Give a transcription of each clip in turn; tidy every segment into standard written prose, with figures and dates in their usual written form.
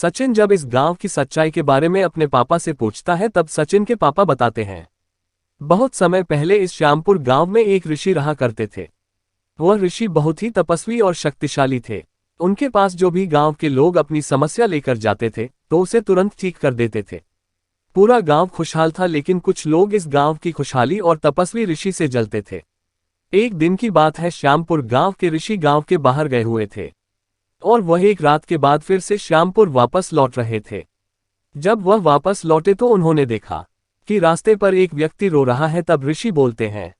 सचिन जब इस गांव की सच्चाई के बारे में अपने पापा से पूछता है तब सचिन के पापा बताते हैं। बहुत समय पहले इस श्यामपुर गांव में एक ऋषि रहा करते थे। वह ऋषि बहुत ही तपस्वी और शक्तिशाली थे। उनके पास जो भी गांव के लोग अपनी समस्या लेकर जाते थे तो उसे तुरंत ठीक कर देते थे। पूरा गांव खुशहाल था, लेकिन कुछ लोग इस गांव की खुशहाली और तपस्वी ऋषि से जलते थे। एक दिन की बात है, श्यामपुर गांव के ऋषि गांव के बाहर गए हुए थे और वह एक रात के बाद फिर से श्यामपुर वापस लौट रहे थे। जब वह वापस लौटे तो उन्होंने देखा कि रास्ते पर एक व्यक्ति रो रहा है। तब ऋषि बोलते हैं,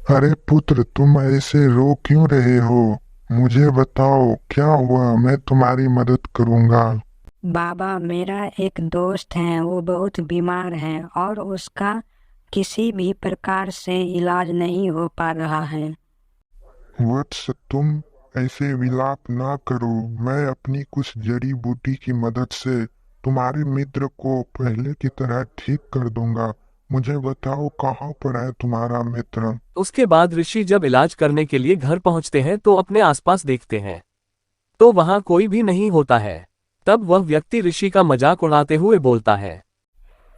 अरे पुत्र, तुम ऐसे रो क्यों रहे हो? मुझे बताओ क्या हुआ, मैं तुम्हारी मदद करूंगा। बाबा, मेरा एक दोस्त है, वो बहुत बीमार है और उसका किसी भी प्रकार से इलाज नहीं हो पा रहा है। वत्स, तुम ऐसे विलाप ना करो। मैं अपनी कुछ जड़ी बूटी की मदद से तुम्हारे मित्र को पहले की तरह ठीक कर दूंगा। मुझे बताओ कहाँ पर है तुम्हारा मित्र? उसके बाद ऋषि जब इलाज करने के लिए घर पहुंचते हैं तो अपने आसपास देखते हैं तो वहां कोई भी नहीं होता है। तब वह व्यक्ति ऋषि का मजाक उड़ाते हुए बोलता है,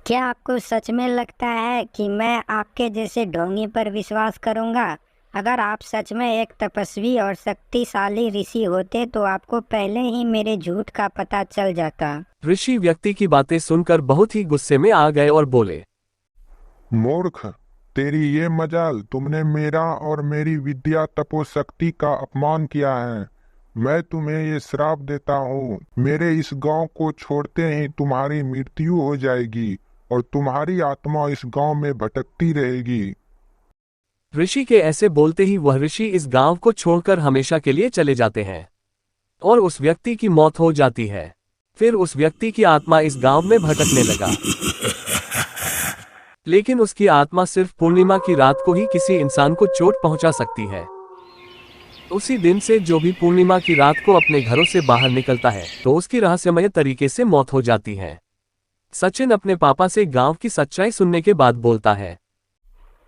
क्या आपको सच में लगता है कि मैं आपके जैसे ढोंगी पर विश्वास करूंगा? अगर आप सच में एक तपस्वी और शक्तिशाली ऋषि होते तो आपको पहले ही मेरे झूठ का पता चल जाता। ऋषि व्यक्ति की बातें सुनकर बहुत ही गुस्से में आ गए और बोले, मूर्ख, तेरी ये मजाल, तुमने मेरा और मेरी विद्या तपोशक्ति का अपमान किया है। मैं तुम्हें ये श्राप देता हूँ, मेरे इस गांव को छोड़ते ही तुम्हारी मृत्यु हो जाएगी और तुम्हारी आत्मा इस गांव में भटकती रहेगी। ऋषि के ऐसे बोलते ही वह ऋषि इस गांव को छोड़कर हमेशा के लिए चले जाते हैं और उस व्यक्ति की मौत हो जाती है। फिर उस व्यक्ति की आत्मा इस गांव में भटकने लगा, लेकिन उसकी आत्मा सिर्फ पूर्णिमा की रात को ही किसी इंसान को चोट पहुंचा सकती है। उसी दिन से जो भी पूर्णिमा की रात को अपने घरों से बाहर निकलता है तो उसकी रहस्यमय तरीके से मौत हो जाती है। सचिन अपने पापा से गांव की सच्चाई सुनने के बाद बोलता है,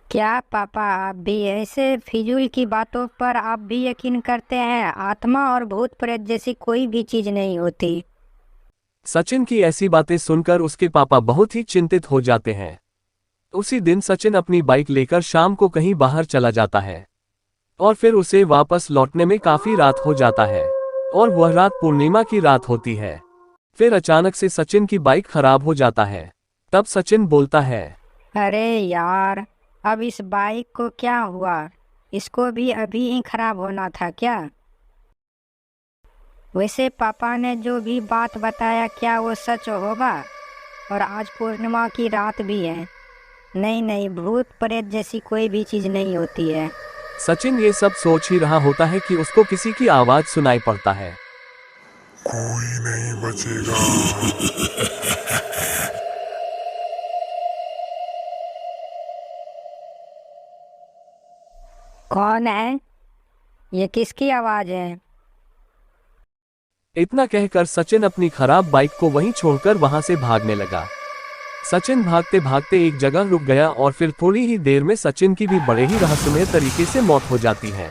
क्या पापा, आप भी ऐसे फिजूल की बातों पर आप भी यकीन करते हैं? आत्मा और भूत प्रेत जैसी कोई भी चीज नहीं होती। सचिन की ऐसी बातें सुनकर उसके पापा बहुत ही चिंतित हो जाते हैं। उसी दिन सचिन अपनी बाइक लेकर शाम को कहीं बाहर चला जाता है और फिर उसे वापस लौटने में काफी रात हो जाता है और वह रात पूर्णिमा की रात होती है। फिर अचानक से सचिन की बाइक खराब हो जाता है। तब सचिन बोलता है, अरे यार, अब इस बाइक को क्या हुआ? इसको भी अभी ही खराब होना था क्या? वैसे पापा ने जो भी बात बताया, क्या वो सच होगा? और आज पूर्णिमा की रात भी है। नहीं नहीं, भूत प्रेत जैसी कोई भी चीज नहीं होती है। सचिन ये सब सोच ही रहा होता है कि उसको किसी की आवाज सुनाई पड़ता है, कोई नहीं बचेगा। कौन है? ये किसकी आवाज है? इतना कहकर सचिन अपनी खराब बाइक को वहीं छोड़कर वहां से भागने लगा। सचिन भागते भागते एक जगह रुक गया और फिर थोड़ी ही देर में सचिन की भी बड़े ही रहस्यमय तरीके से मौत हो जाती है।